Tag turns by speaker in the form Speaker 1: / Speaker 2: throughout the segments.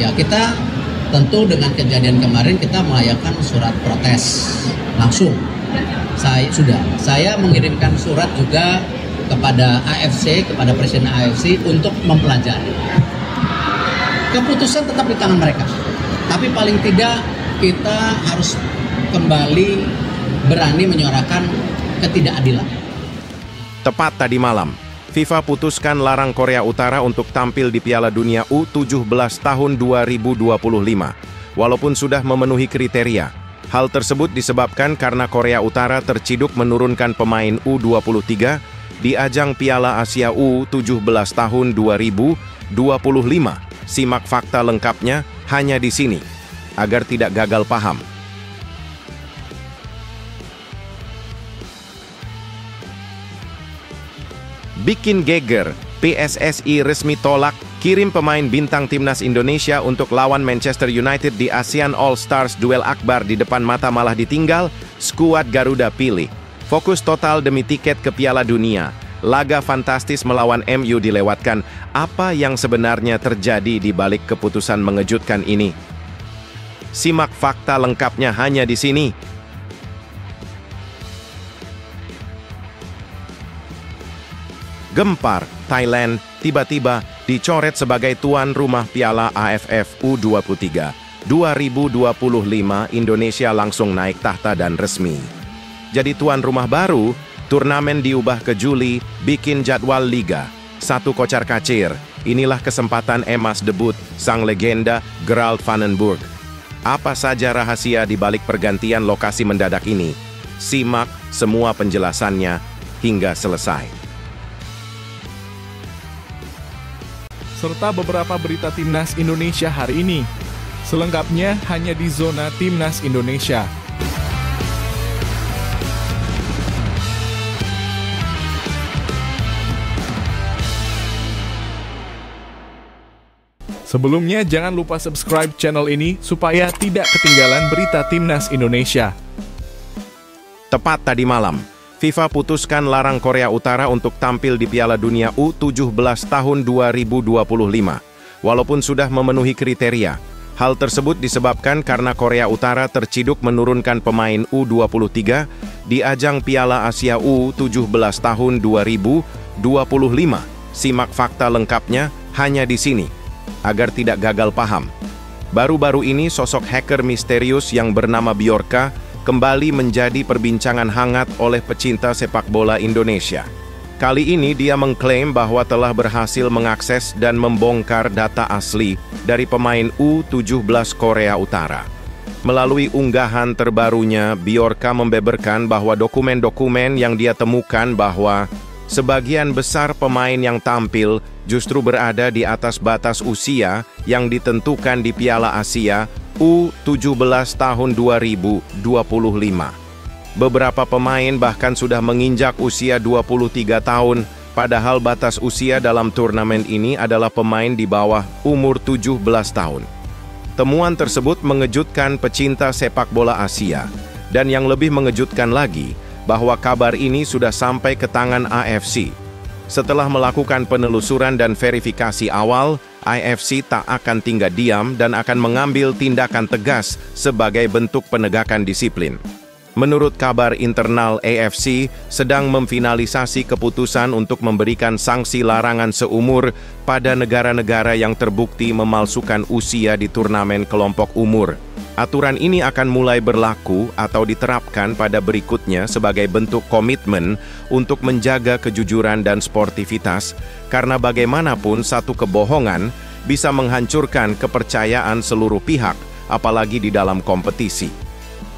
Speaker 1: Ya, kita tentu dengan kejadian kemarin kita melayangkan surat protes langsung. Saya mengirimkan surat juga kepada AFC, kepada Presiden AFC untuk mempelajari. Keputusan tetap di tangan mereka. Tapi paling tidak kita harus kembali berani menyuarakan ketidakadilan.
Speaker 2: Tepat tadi malam, FIFA putuskan larang Korea Utara untuk tampil di Piala Dunia U17 tahun 2025, walaupun sudah memenuhi kriteria. Hal tersebut disebabkan karena Korea Utara terciduk menurunkan pemain U23 di ajang Piala Asia U17 tahun 2025. Simak fakta lengkapnya hanya di sini, agar tidak gagal paham. Bikin geger, PSSI resmi tolak kirim pemain bintang timnas Indonesia untuk lawan Manchester United di ASEAN All Stars duel akbar di depan mata malah ditinggal, skuad Garuda pilih. Fokus total demi tiket ke Piala Dunia. Laga fantastis melawan MU dilewatkan. Apa yang sebenarnya terjadi di balik keputusan mengejutkan ini? Simak fakta lengkapnya hanya di sini. Gempar, Thailand tiba-tiba dicoret sebagai tuan rumah Piala AFF U23. 2025 Indonesia langsung naik tahta dan resmi. Jadi tuan rumah baru, turnamen diubah ke Juli, bikin jadwal liga. Satu kocar-kacir, inilah kesempatan emas debut sang legenda Gerald van den Burg. Apa saja rahasia di balik pergantian lokasi mendadak ini? Simak semua penjelasannya hingga selesai.
Speaker 3: Serta beberapa berita Timnas Indonesia hari ini. Selengkapnya hanya di Zona Timnas Indonesia. Sebelumnya jangan lupa subscribe channel ini supaya tidak ketinggalan berita Timnas Indonesia.
Speaker 2: Tepat tadi malam, FIFA putuskan larang Korea Utara untuk tampil di Piala Dunia U17 tahun 2025, walaupun sudah memenuhi kriteria. Hal tersebut disebabkan karena Korea Utara terciduk menurunkan pemain U23 di ajang Piala Asia U17 tahun 2025. Simak fakta lengkapnya hanya di sini, agar tidak gagal paham. Baru-baru ini sosok hacker misterius yang bernama Bjorka kembali menjadi perbincangan hangat oleh pecinta sepak bola Indonesia. Kali ini dia mengklaim bahwa telah berhasil mengakses dan membongkar data asli dari pemain U17 Korea Utara. Melalui unggahan terbarunya, Bjorka membeberkan bahwa dokumen-dokumen yang dia temukan bahwa sebagian besar pemain yang tampil justru berada di atas batas usia yang ditentukan di Piala Asia U17 tahun 2025. Beberapa pemain bahkan sudah menginjak usia 23 tahun, padahal batas usia dalam turnamen ini adalah pemain di bawah umur 17 tahun. Temuan tersebut mengejutkan pecinta sepak bola Asia, dan yang lebih mengejutkan lagi, bahwa kabar ini sudah sampai ke tangan AFC. Setelah melakukan penelusuran dan verifikasi awal, AFC tak akan tinggal diam dan akan mengambil tindakan tegas sebagai bentuk penegakan disiplin. Menurut kabar internal AFC, sedang memfinalisasi keputusan untuk memberikan sanksi larangan seumur pada negara-negara yang terbukti memalsukan usia di turnamen kelompok umur. Aturan ini akan mulai berlaku atau diterapkan pada berikutnya sebagai bentuk komitmen untuk menjaga kejujuran dan sportivitas, karena bagaimanapun satu kebohongan bisa menghancurkan kepercayaan seluruh pihak, apalagi di dalam kompetisi.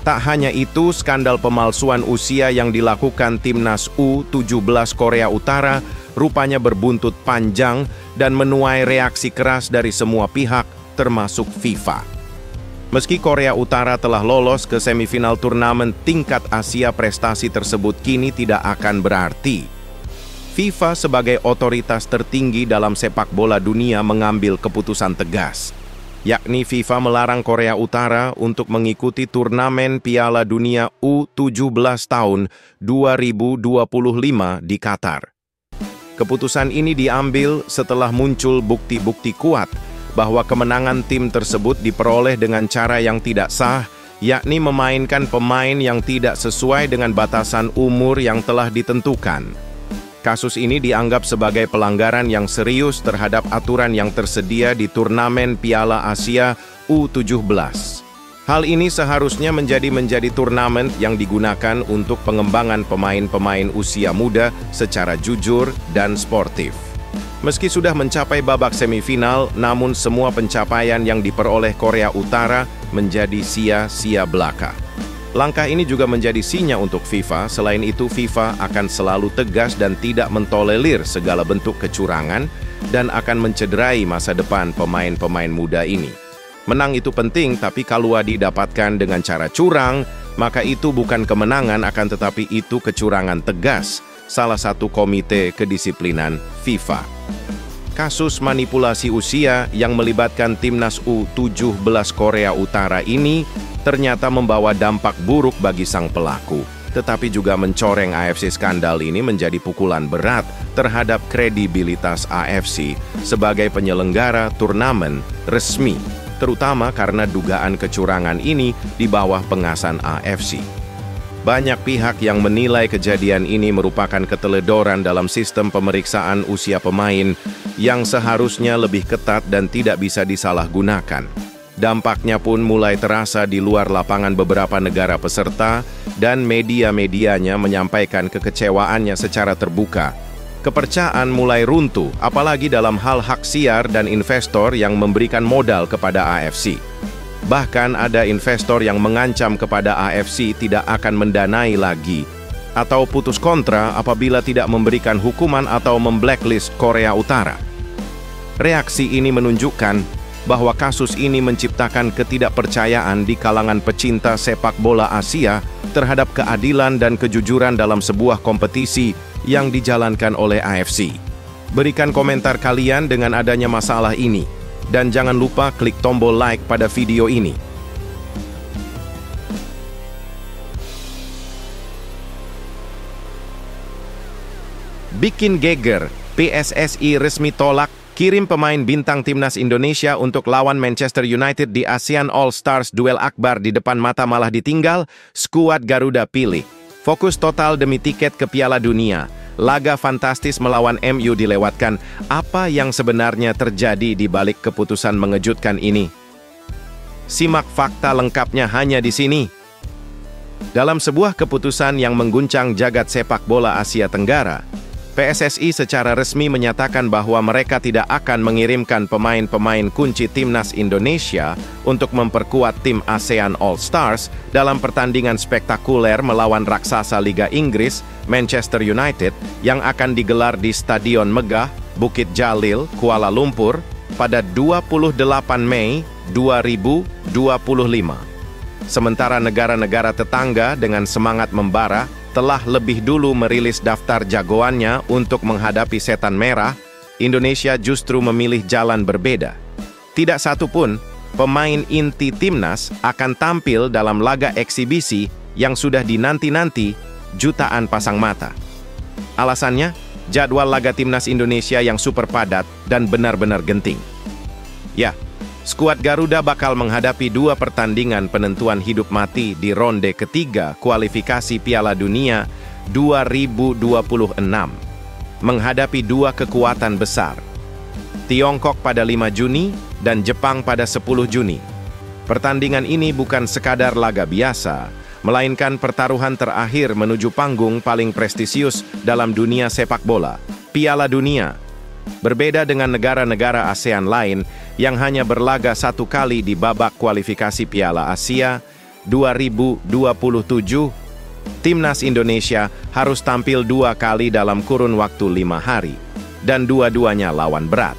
Speaker 2: Tak hanya itu, skandal pemalsuan usia yang dilakukan timnas U17 Korea Utara rupanya berbuntut panjang dan menuai reaksi keras dari semua pihak, termasuk FIFA. Meski Korea Utara telah lolos ke semifinal turnamen tingkat Asia, prestasi tersebut kini tidak akan berarti. FIFA sebagai otoritas tertinggi dalam sepak bola dunia mengambil keputusan tegas, yakni FIFA melarang Korea Utara untuk mengikuti turnamen Piala Dunia U17 tahun 2025 di Qatar. Keputusan ini diambil setelah muncul bukti-bukti kuat bahwa kemenangan tim tersebut diperoleh dengan cara yang tidak sah, yakni memainkan pemain yang tidak sesuai dengan batasan umur yang telah ditentukan. Kasus ini dianggap sebagai pelanggaran yang serius terhadap aturan yang tersedia di turnamen Piala Asia U17. Hal ini seharusnya menjadi turnamen yang digunakan untuk pengembangan pemain-pemain usia muda secara jujur dan sportif. Meski sudah mencapai babak semifinal, namun semua pencapaian yang diperoleh Korea Utara menjadi sia-sia belaka. Langkah ini juga menjadi sinyal untuk FIFA. Selain itu, FIFA akan selalu tegas dan tidak mentolerir segala bentuk kecurangan dan akan mencederai masa depan pemain-pemain muda ini. Menang itu penting, tapi kalau didapatkan dengan cara curang, maka itu bukan kemenangan, akan tetapi itu kecurangan tegas, salah satu komite kedisiplinan FIFA. Kasus manipulasi usia yang melibatkan timnas U17 Korea Utara ini ternyata membawa dampak buruk bagi sang pelaku, tetapi juga mencoreng AFC. Skandal ini menjadi pukulan berat terhadap kredibilitas AFC sebagai penyelenggara turnamen resmi, terutama karena dugaan kecurangan ini di bawah pengawasan AFC. Banyak pihak yang menilai kejadian ini merupakan keteledoran dalam sistem pemeriksaan usia pemain yang seharusnya lebih ketat dan tidak bisa disalahgunakan. Dampaknya pun mulai terasa di luar lapangan. Beberapa negara peserta dan media-medianya menyampaikan kekecewaannya secara terbuka. Kepercayaan mulai runtuh, apalagi dalam hal hak siar dan investor yang memberikan modal kepada AFC. Bahkan ada investor yang mengancam kepada AFC tidak akan mendanai lagi atau putus kontra apabila tidak memberikan hukuman atau memblacklist Korea Utara. Reaksi ini menunjukkan bahwa kasus ini menciptakan ketidakpercayaan di kalangan pecinta sepak bola Asia terhadap keadilan dan kejujuran dalam sebuah kompetisi yang dijalankan oleh AFC. Berikan komentar kalian dengan adanya masalah ini. Dan jangan lupa klik tombol like pada video ini. Bikin geger, PSSI resmi tolak kirim pemain bintang timnas Indonesia untuk lawan Manchester United di ASEAN All Stars. Duel akbar di depan mata malah ditinggal, skuad Garuda pilih. Fokus total demi tiket ke Piala Dunia. Laga fantastis melawan MU dilewatkan. Apa yang sebenarnya terjadi di balik keputusan mengejutkan ini? Simak fakta lengkapnya hanya di sini. Dalam sebuah keputusan yang mengguncang jagat sepak bola Asia Tenggara, PSSI secara resmi menyatakan bahwa mereka tidak akan mengirimkan pemain-pemain kunci timnas Indonesia untuk memperkuat tim ASEAN All Stars dalam pertandingan spektakuler melawan raksasa Liga Inggris, Manchester United, yang akan digelar di Stadion Megah, Bukit Jalil, Kuala Lumpur, pada 28 Mei 2025. Sementara negara-negara tetangga dengan semangat membara telah lebih dulu merilis daftar jagoannya untuk menghadapi setan merah, Indonesia justru memilih jalan berbeda. Tidak satu pun pemain inti timnas akan tampil dalam laga eksibisi yang sudah dinanti-nanti jutaan pasang mata. Alasannya, jadwal laga timnas Indonesia yang super padat dan benar-benar genting. Ya, skuad Garuda bakal menghadapi 2 pertandingan penentuan hidup mati di ronde ketiga kualifikasi Piala Dunia 2026. Menghadapi 2 kekuatan besar, Tiongkok pada 5 Juni dan Jepang pada 10 Juni. Pertandingan ini bukan sekadar laga biasa, melainkan pertaruhan terakhir menuju panggung paling prestisius dalam dunia sepak bola, Piala Dunia. Berbeda dengan negara-negara ASEAN lain yang hanya berlaga 1 kali di babak kualifikasi Piala Asia 2027, timnas Indonesia harus tampil 2 kali dalam kurun waktu 5 hari, dan dua-duanya lawan berat.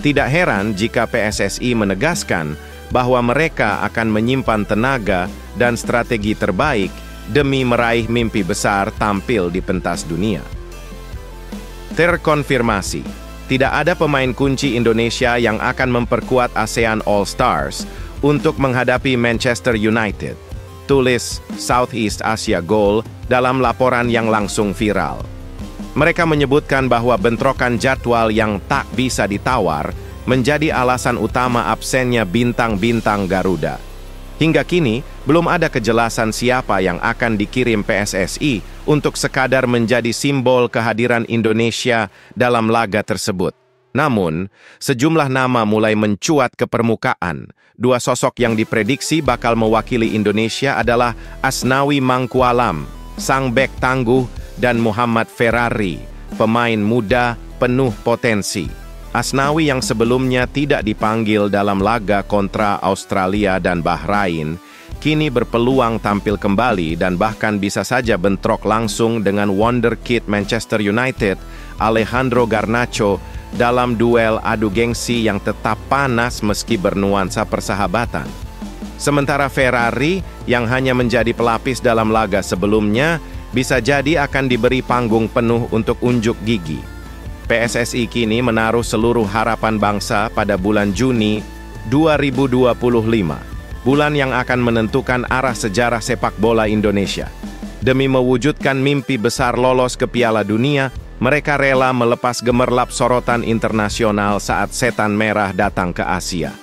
Speaker 2: Tidak heran jika PSSI menegaskan bahwa mereka akan menyimpan tenaga dan strategi terbaik demi meraih mimpi besar tampil di pentas dunia. Terkonfirmasi, tidak ada pemain kunci Indonesia yang akan memperkuat ASEAN All Stars untuk menghadapi Manchester United, tulis Southeast Asia Goal dalam laporan yang langsung viral. Mereka menyebutkan bahwa bentrokan jadwal yang tak bisa ditawar menjadi alasan utama absennya bintang-bintang Garuda. Hingga kini, belum ada kejelasan siapa yang akan dikirim PSSI untuk sekadar menjadi simbol kehadiran Indonesia dalam laga tersebut. Namun, sejumlah nama mulai mencuat ke permukaan. Dua sosok yang diprediksi bakal mewakili Indonesia adalah Asnawi Mangkualam, sang bek tangguh, dan Muhammad Ferrari, pemain muda penuh potensi. Asnawi yang sebelumnya tidak dipanggil dalam laga kontra Australia dan Bahrain, kini berpeluang tampil kembali dan bahkan bisa saja bentrok langsung dengan wonderkid Manchester United, Alejandro Garnacho, dalam duel adu gengsi yang tetap panas meski bernuansa persahabatan. Sementara Ferrari, yang hanya menjadi pelapis dalam laga sebelumnya, bisa jadi akan diberi panggung penuh untuk unjuk gigi. PSSI kini menaruh seluruh harapan bangsa pada bulan Juni 2025, bulan yang akan menentukan arah sejarah sepak bola Indonesia. Demi mewujudkan mimpi besar lolos ke Piala Dunia, mereka rela melepas gemerlap sorotan internasional saat setan merah datang ke Asia.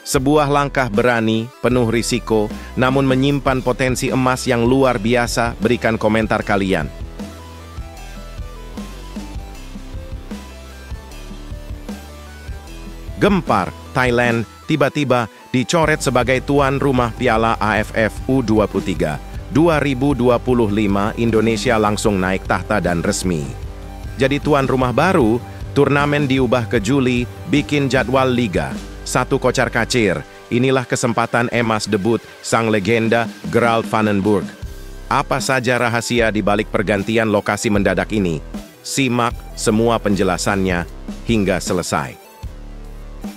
Speaker 2: Sebuah langkah berani, penuh risiko, namun menyimpan potensi emas yang luar biasa. Berikan komentar kalian. Gempar, Thailand tiba-tiba dicoret sebagai tuan rumah Piala AFF U23. 2025 Indonesia langsung naik tahta dan resmi. Jadi tuan rumah baru, turnamen diubah ke Juli, bikin jadwal liga. Satu kocar-kacir, inilah kesempatan emas debut sang legenda Gerald van den Burg. Apa saja rahasia di balik pergantian lokasi mendadak ini? Simak semua penjelasannya hingga selesai.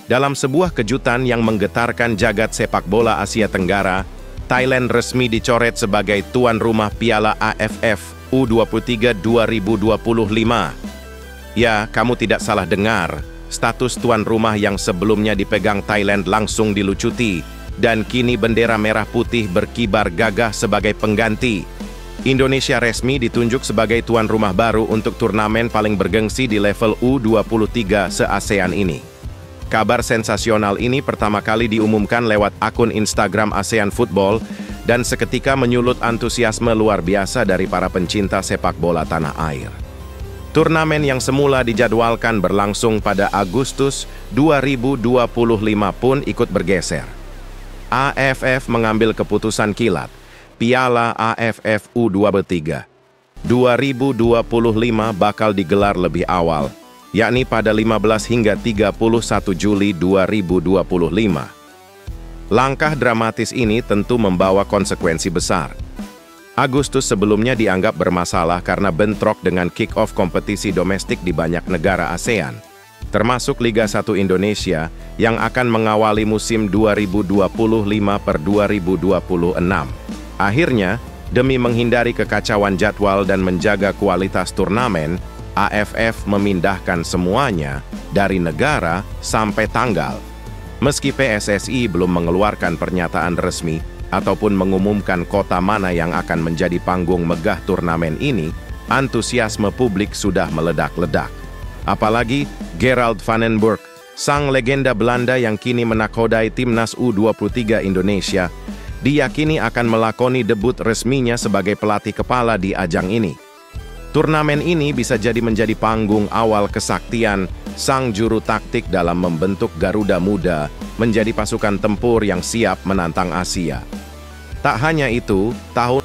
Speaker 2: Dalam sebuah kejutan yang menggetarkan jagat sepak bola Asia Tenggara, Thailand resmi dicoret sebagai tuan rumah Piala AFF U23 2025. Ya, kamu tidak salah dengar. Status tuan rumah yang sebelumnya dipegang Thailand langsung dilucuti, dan kini bendera merah putih berkibar gagah sebagai pengganti. Indonesia resmi ditunjuk sebagai tuan rumah baru untuk turnamen paling bergengsi di level U23 se-ASEAN ini. Kabar sensasional ini pertama kali diumumkan lewat akun Instagram ASEAN Football dan seketika menyulut antusiasme luar biasa dari para pencinta sepak bola tanah air. Turnamen yang semula dijadwalkan berlangsung pada Agustus 2025 pun ikut bergeser. AFF mengambil keputusan kilat, Piala AFF U23 2025 bakal digelar lebih awal, yakni pada 15 hingga 31 Juli 2025. Langkah dramatis ini tentu membawa konsekuensi besar. Agustus sebelumnya dianggap bermasalah karena bentrok dengan kick-off kompetisi domestik di banyak negara ASEAN, termasuk Liga 1 Indonesia yang akan mengawali musim 2025-2026. Akhirnya, demi menghindari kekacauan jadwal dan menjaga kualitas turnamen, AFF memindahkan semuanya dari negara sampai tanggal. Meski PSSI belum mengeluarkan pernyataan resmi ataupun mengumumkan kota mana yang akan menjadi panggung megah turnamen ini, antusiasme publik sudah meledak-ledak. Apalagi Gerald van den Burg, sang legenda Belanda yang kini menakodai timnas U23 Indonesia, diyakini akan melakoni debut resminya sebagai pelatih kepala di ajang ini. Turnamen ini bisa jadi menjadi panggung awal kesaktian sang juru taktik dalam membentuk Garuda Muda menjadi pasukan tempur yang siap menantang Asia. Tak hanya itu, tahun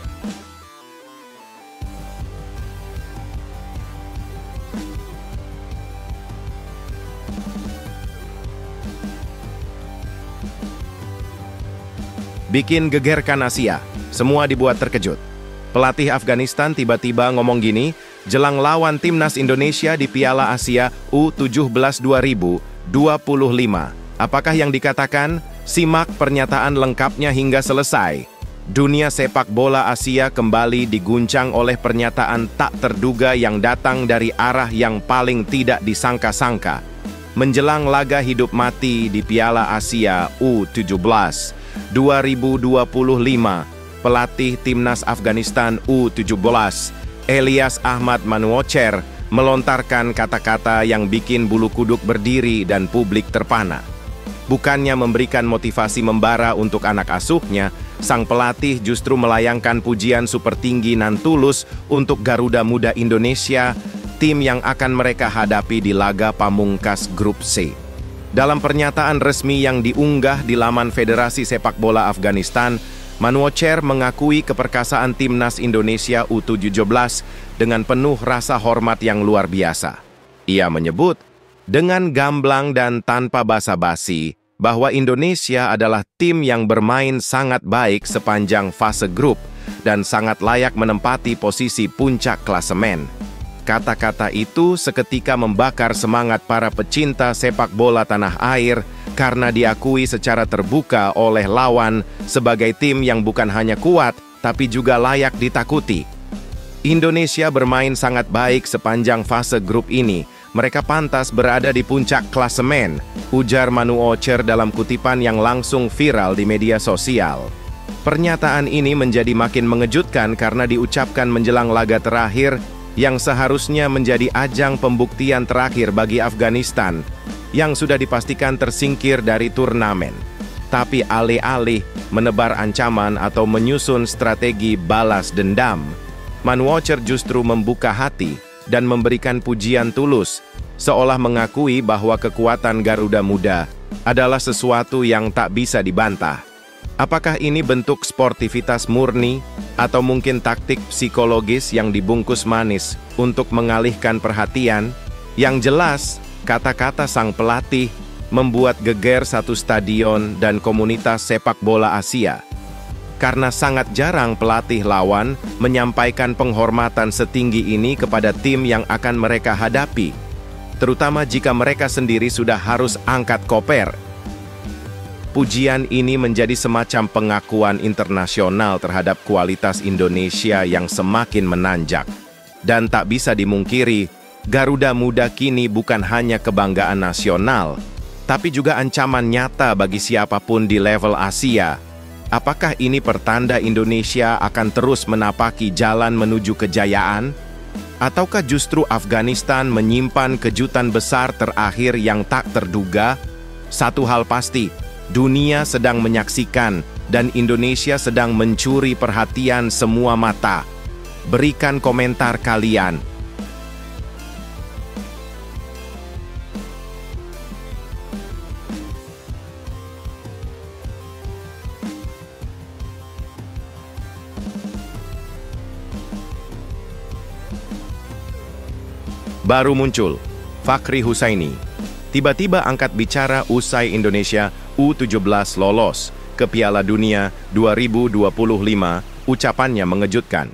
Speaker 2: bikin gegerkan Asia, semua dibuat terkejut. Pelatih Afghanistan tiba-tiba ngomong gini, jelang lawan timnas Indonesia di Piala Asia U17 2025. Apakah yang dikatakan? Simak pernyataan lengkapnya hingga selesai. Dunia sepak bola Asia kembali diguncang oleh pernyataan tak terduga yang datang dari arah yang paling tidak disangka-sangka. Menjelang laga hidup mati di Piala Asia U17 2025, pelatih timnas Afghanistan U17, Elias Ahmad Manoucher, melontarkan kata-kata yang bikin bulu kuduk berdiri dan publik terpana. Bukannya memberikan motivasi membara untuk anak asuhnya, sang pelatih justru melayangkan pujian super tinggi nan tulus untuk Garuda Muda Indonesia, tim yang akan mereka hadapi di laga pamungkas Grup C. Dalam pernyataan resmi yang diunggah di laman Federasi Sepak Bola Afghanistan, Manuocher mengakui keperkasaan timnas Indonesia U17 dengan penuh rasa hormat yang luar biasa. Ia menyebut, dengan gamblang dan tanpa basa-basi, bahwa Indonesia adalah tim yang bermain sangat baik sepanjang fase grup dan sangat layak menempati posisi puncak klasemen. Kata-kata itu seketika membakar semangat para pecinta sepak bola tanah air karena diakui secara terbuka oleh lawan sebagai tim yang bukan hanya kuat, tapi juga layak ditakuti. Indonesia bermain sangat baik sepanjang fase grup ini. Mereka pantas berada di puncak klasemen, ujar Manuocher dalam kutipan yang langsung viral di media sosial. Pernyataan ini menjadi makin mengejutkan karena diucapkan menjelang laga terakhir yang seharusnya menjadi ajang pembuktian terakhir bagi Afghanistan yang sudah dipastikan tersingkir dari turnamen. Tapi alih-alih menebar ancaman atau menyusun strategi balas dendam, Manuocher justru membuka hati dan memberikan pujian tulus, seolah mengakui bahwa kekuatan Garuda Muda adalah sesuatu yang tak bisa dibantah. Apakah ini bentuk sportivitas murni atau mungkin taktik psikologis yang dibungkus manis untuk mengalihkan perhatian? Yang jelas, kata-kata sang pelatih membuat geger satu stadion dan komunitas sepak bola Asia. Karena sangat jarang pelatih lawan menyampaikan penghormatan setinggi ini kepada tim yang akan mereka hadapi, terutama jika mereka sendiri sudah harus angkat koper. Pujian ini menjadi semacam pengakuan internasional terhadap kualitas Indonesia yang semakin menanjak. Dan tak bisa dimungkiri, Garuda Muda kini bukan hanya kebanggaan nasional, tapi juga ancaman nyata bagi siapapun di level Asia. Apakah ini pertanda Indonesia akan terus menapaki jalan menuju kejayaan? Ataukah justru Afghanistan menyimpan kejutan besar terakhir yang tak terduga? Satu hal pasti, dunia sedang menyaksikan dan Indonesia sedang mencuri perhatian semua mata. Berikan komentar kalian. Baru muncul, Fakhri Husaini tiba-tiba angkat bicara usai Indonesia U17 lolos ke Piala Dunia 2025, ucapannya mengejutkan.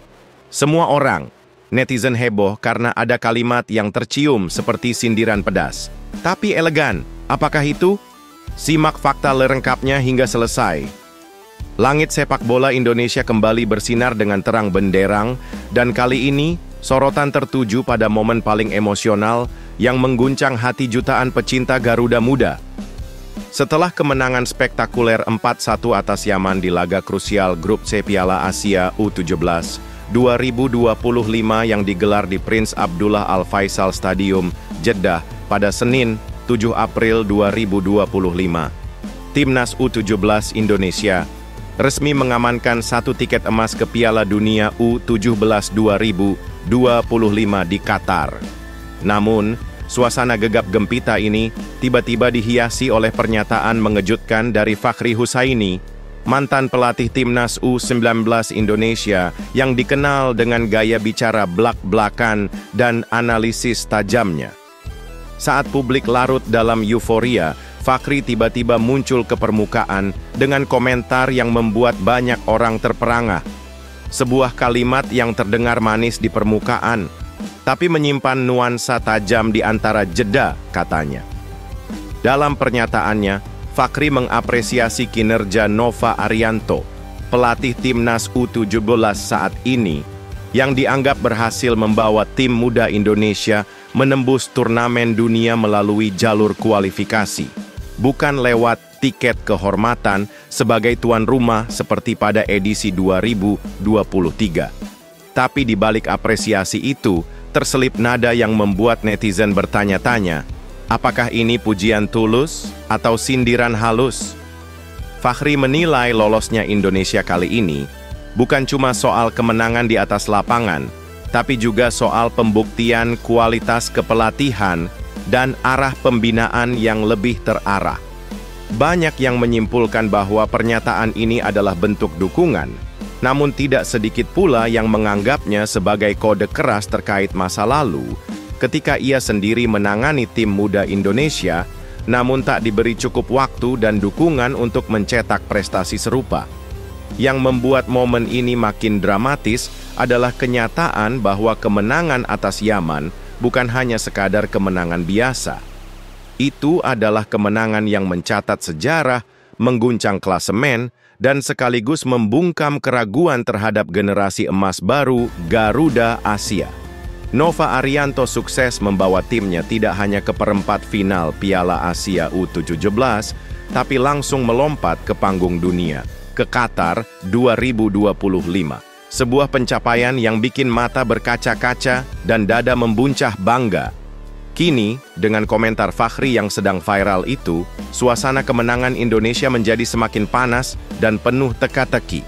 Speaker 2: Semua orang, netizen heboh karena ada kalimat yang tercium seperti sindiran pedas. Tapi elegan, apakah itu? Simak fakta lengkapnya hingga selesai. Langit sepak bola Indonesia kembali bersinar dengan terang benderang, dan kali ini sorotan tertuju pada momen paling emosional yang mengguncang hati jutaan pecinta Garuda Muda. Setelah kemenangan spektakuler 4-1 atas Yaman di laga krusial Grup C Piala Asia U17 2025 yang digelar di Prince Abdullah Al Faisal Stadium, Jeddah pada Senin 7 April 2025, Timnas U17 Indonesia resmi mengamankan 1 tiket emas ke Piala Dunia U17 2025 di Qatar. Namun, suasana gegap gempita ini tiba-tiba dihiasi oleh pernyataan mengejutkan dari Fakhri Husaini, mantan pelatih Timnas U19 Indonesia yang dikenal dengan gaya bicara blak-blakan dan analisis tajamnya. Saat publik larut dalam euforia, Fakhri tiba-tiba muncul ke permukaan dengan komentar yang membuat banyak orang terperangah. Sebuah kalimat yang terdengar manis di permukaan, tapi menyimpan nuansa tajam di antara jeda, katanya. Dalam pernyataannya, Fakhri mengapresiasi kinerja Nova Arianto, pelatih Timnas U17 saat ini, yang dianggap berhasil membawa tim muda Indonesia menembus turnamen dunia melalui jalur kualifikasi, bukan lewat tiket kehormatan sebagai tuan rumah seperti pada edisi 2023. Tapi di balik apresiasi itu, terselip nada yang membuat netizen bertanya-tanya, apakah ini pujian tulus atau sindiran halus? Fakhri menilai lolosnya Indonesia kali ini bukan cuma soal kemenangan di atas lapangan, tapi juga soal pembuktian kualitas kepelatihan dan arah pembinaan yang lebih terarah. Banyak yang menyimpulkan bahwa pernyataan ini adalah bentuk dukungan, namun tidak sedikit pula yang menganggapnya sebagai kode keras terkait masa lalu ketika ia sendiri menangani tim muda Indonesia, namun tak diberi cukup waktu dan dukungan untuk mencetak prestasi serupa. Yang membuat momen ini makin dramatis adalah kenyataan bahwa kemenangan atas Yaman bukan hanya sekadar kemenangan biasa. Itu adalah kemenangan yang mencatat sejarah, mengguncang klasemen, dan sekaligus membungkam keraguan terhadap generasi emas baru Garuda Asia. Nova Arianto sukses membawa timnya tidak hanya ke perempat final Piala Asia U17, tapi langsung melompat ke panggung dunia, ke Qatar 2025. Sebuah pencapaian yang bikin mata berkaca-kaca dan dada membuncah bangga. Kini, dengan komentar Fakhri yang sedang viral itu, suasana kemenangan Indonesia menjadi semakin panas dan penuh teka-teki.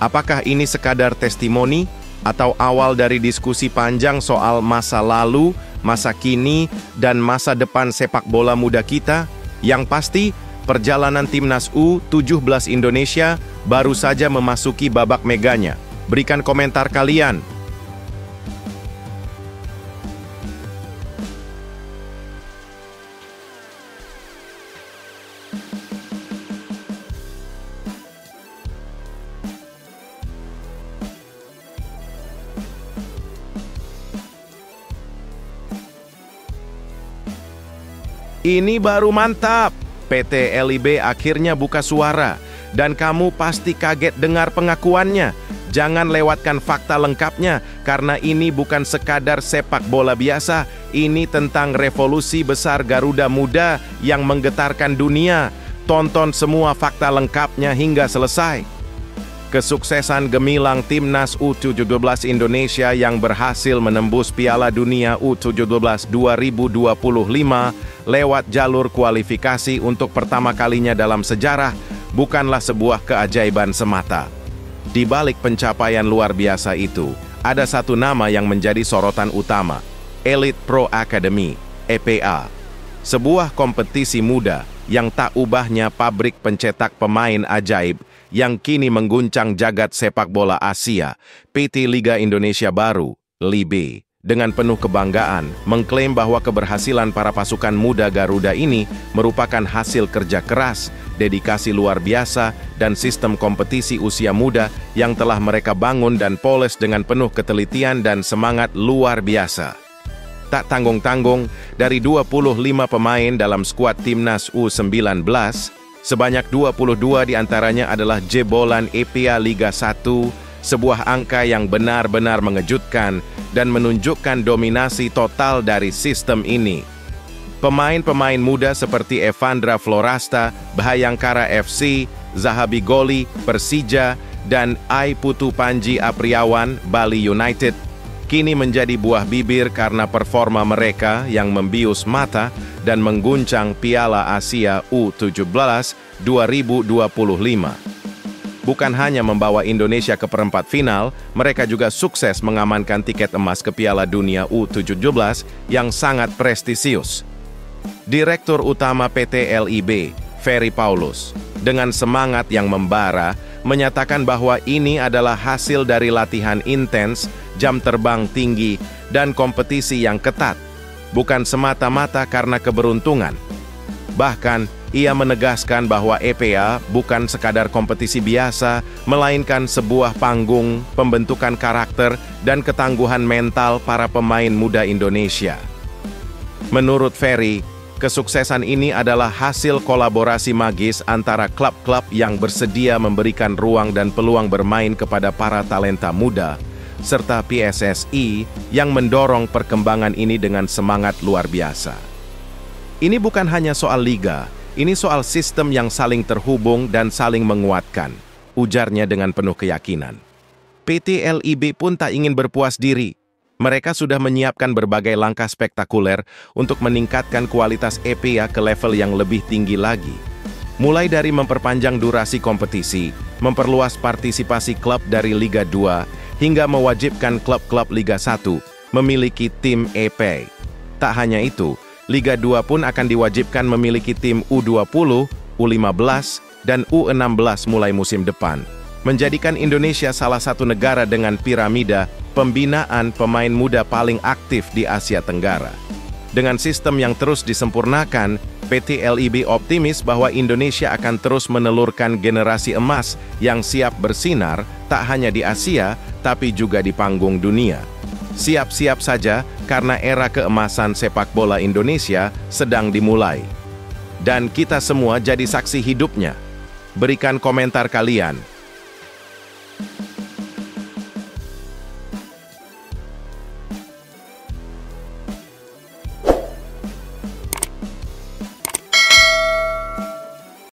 Speaker 2: Apakah ini sekadar testimoni atau awal dari diskusi panjang soal masa lalu, masa kini, dan masa depan sepak bola muda kita? Yang pasti, perjalanan timnas U17 Indonesia baru saja memasuki babak meganya. Berikan komentar kalian. Ini baru mantap. PT LIB akhirnya buka suara. Dan kamu pasti kaget dengar pengakuannya. Jangan lewatkan fakta lengkapnya, karena ini bukan sekadar sepak bola biasa. Ini tentang revolusi besar Garuda Muda yang menggetarkan dunia. Tonton semua fakta lengkapnya hingga selesai. Kesuksesan gemilang timnas U17 Indonesia yang berhasil menembus Piala Dunia U17 2025 lewat jalur kualifikasi untuk pertama kalinya dalam sejarah bukanlah sebuah keajaiban semata. Di balik pencapaian luar biasa itu, ada satu nama yang menjadi sorotan utama, Elite Pro Academy, EPA. Sebuah kompetisi muda yang tak ubahnya pabrik pencetak pemain ajaib yang kini mengguncang jagat sepak bola Asia. PT Liga Indonesia Baru, LIB, dengan penuh kebanggaan mengklaim bahwa keberhasilan para pasukan muda Garuda ini merupakan hasil kerja keras, dedikasi luar biasa, dan sistem kompetisi usia muda yang telah mereka bangun dan poles dengan penuh ketelitian dan semangat luar biasa. Tak tanggung-tanggung, dari 25 pemain dalam skuad timnas U19, sebanyak 22 diantaranya adalah jebolan EPA Liga 1, sebuah angka yang benar-benar mengejutkan dan menunjukkan dominasi total dari sistem ini. Pemain-pemain muda seperti Evandra Florasta, Bhayangkara FC, Zahabi Goli, Persija, dan Aiputu Panji Apriawan, Bali United, kini menjadi buah bibir karena performa mereka yang membius mata dan mengguncang Piala Asia U17 2025. Bukan hanya membawa Indonesia ke perempat final, mereka juga sukses mengamankan tiket emas ke Piala Dunia U17 yang sangat prestisius. Direktur Utama PT LIB, Ferry Paulus, dengan semangat yang membara, menyatakan bahwa ini adalah hasil dari latihan intens, jam terbang tinggi, dan kompetisi yang ketat, bukan semata-mata karena keberuntungan. Bahkan, ia menegaskan bahwa EPA bukan sekadar kompetisi biasa, melainkan sebuah panggung pembentukan karakter dan ketangguhan mental para pemain muda Indonesia. Menurut Ferry, kesuksesan ini adalah hasil kolaborasi magis antara klub-klub yang bersedia memberikan ruang dan peluang bermain kepada para talenta muda, serta PSSI yang mendorong perkembangan ini dengan semangat luar biasa. Ini bukan hanya soal liga, ini soal sistem yang saling terhubung dan saling menguatkan, ujarnya dengan penuh keyakinan. PT LIB pun tak ingin berpuas diri. Mereka sudah menyiapkan berbagai langkah spektakuler untuk meningkatkan kualitas EPA ke level yang lebih tinggi lagi. Mulai dari memperpanjang durasi kompetisi, memperluas partisipasi klub dari Liga 2, hingga mewajibkan klub-klub Liga 1 memiliki tim EPA. Tak hanya itu, Liga 2 pun akan diwajibkan memiliki tim U20, U15, dan U16 mulai musim depan, menjadikan Indonesia salah satu negara dengan piramida pembinaan pemain muda paling aktif di Asia Tenggara. Dengan sistem yang terus disempurnakan, PT LIB optimis bahwa Indonesia akan terus menelurkan generasi emas yang siap bersinar tak hanya di Asia, tapi juga di panggung dunia. Siap-siap saja, karena era keemasan sepak bola Indonesia sedang dimulai. Dan kita semua jadi saksi hidupnya. Berikan komentar kalian.